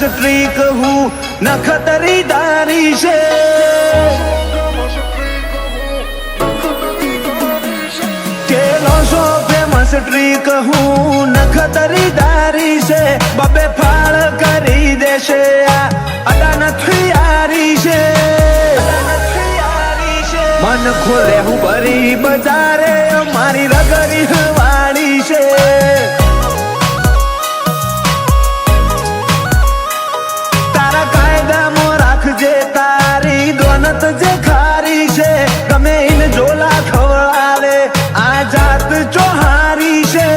મસ્ટ્રી કહું નખતરીદારી છે મસ્ટ્રી કહું નખતરીદારી છે બબે ફાળ કરી દેશે અડા નથી યારી છે મન ખોલે હું ભરી બજારે મારી રગરી વાળી છે તારા કાયદામાં રાખજે તારી દોનત જે ખારી છે ગમે ઇન જોલા ખવડાવે આ જાત ચોહારી છે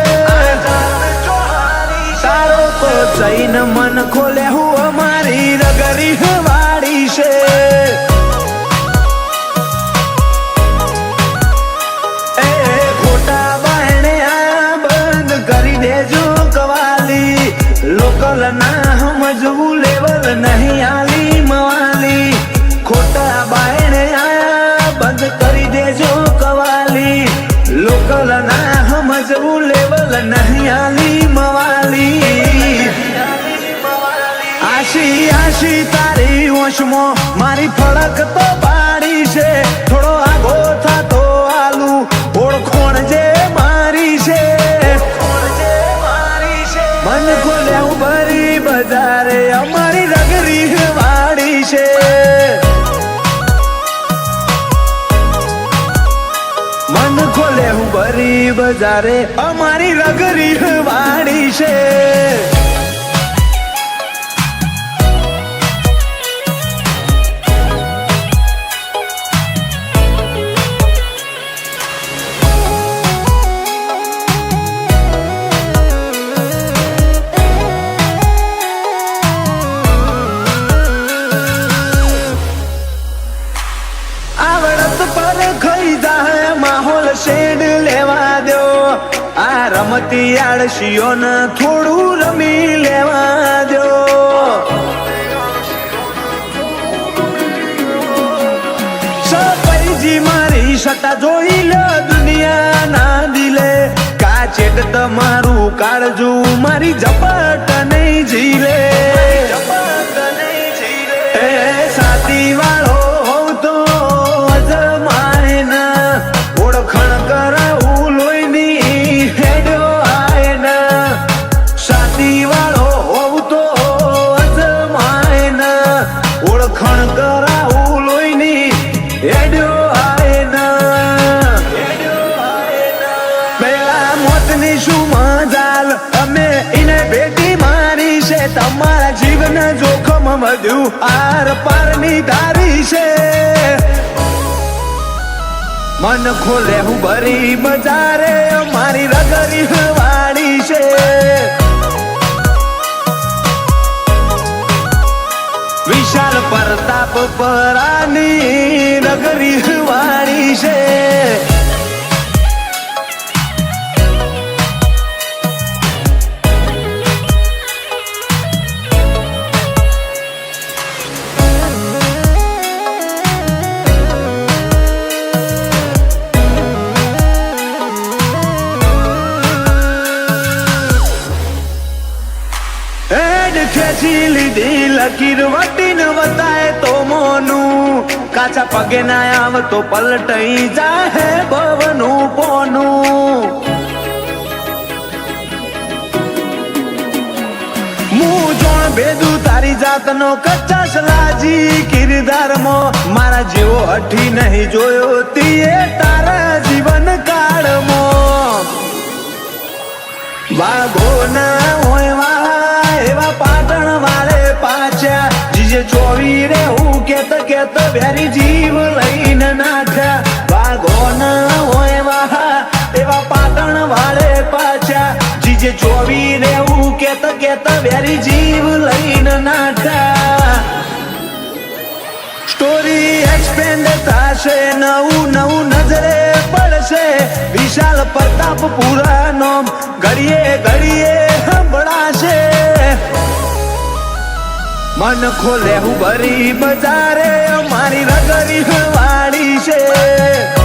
તારો તો જૈન મન ખોલે હું અમારી રગરી વાળી છે લોકલ ના સમજવું લેવલ નહીં આલી મવાલી ખોટા બાયણે આયા બંધ કરી દેજો કવાલી લોકલ ના સમજવું લેવલ નહીં આલી મવાલી આશી આશી તારી ઓશમો મારી ફળક તો પાડી છે થોડો આગો થાતો આલુ ઓળખોણ જે મારી છે મન ખોલે હું ભરી બજારે અમારી રગરી વાળી છે મન ખોલે હું ભરી બજારે અમારી રગરી વાળી છે શેડ લેવા દો આ રમતી આળસીઓને થોડું રમી લેવા દો સપૈજી મારી સતા જોઈ લો દુનિયાના દિલે કાચેટ તમારું કાળજું મારી ઝપટ નહીં ઝીલે સાથી વાળો હોવ તો અજમાય ઓળખણ કરાવું લોહીની હેડો આય સાથી વાળો હોવ તો અજમાય ઓળખણ કરાવું લોહીની હેડો આય પેલા મોતની શું મજાલ અમે એને ભેટી મારી છે તમારા જીવન જોખમ વધ્યું આર પારની ધારી છે મન ખોલે હું ભરી બજારે મારી રગરી વાળી છે વિશાલ પ્રતાપ પરાની રગરી વાળી છે ખેંચી લીધી લકીર વટીને વતાય તો મોનું કાચા પગે ના આવ તો પલટાઈ જાહે ભવનું પોનું મું જોણ ભેદું તારી જાતનો કચ્ચા સલાજી કિરદારમાં મારા જેવો હઠી નહીં જોયો તીએ તારા જીવન કાળમાં વાઘો ના હોય એવા પાટણ વાળે પાછા જીજે ચોવી રે હું કેત કેત વેરી જીવ લઈને નાખ્યા વાઘો ના હોય વાહા એવા પાટણ વાળે પાછા જીજે ચોવી રે હું કેત કેત વેરી જીવ લઈને નાખ્યા સ્ટોરી એક્સપેન્ડ થશે નવું નવું નજરે પડશે વિશાલ પ્રતાપ પૂરા નોમ ઘડીએ ઘડીએ સંભળાશે મન ખોલે હું ભરી બજારે મારી રગરી વાળી છે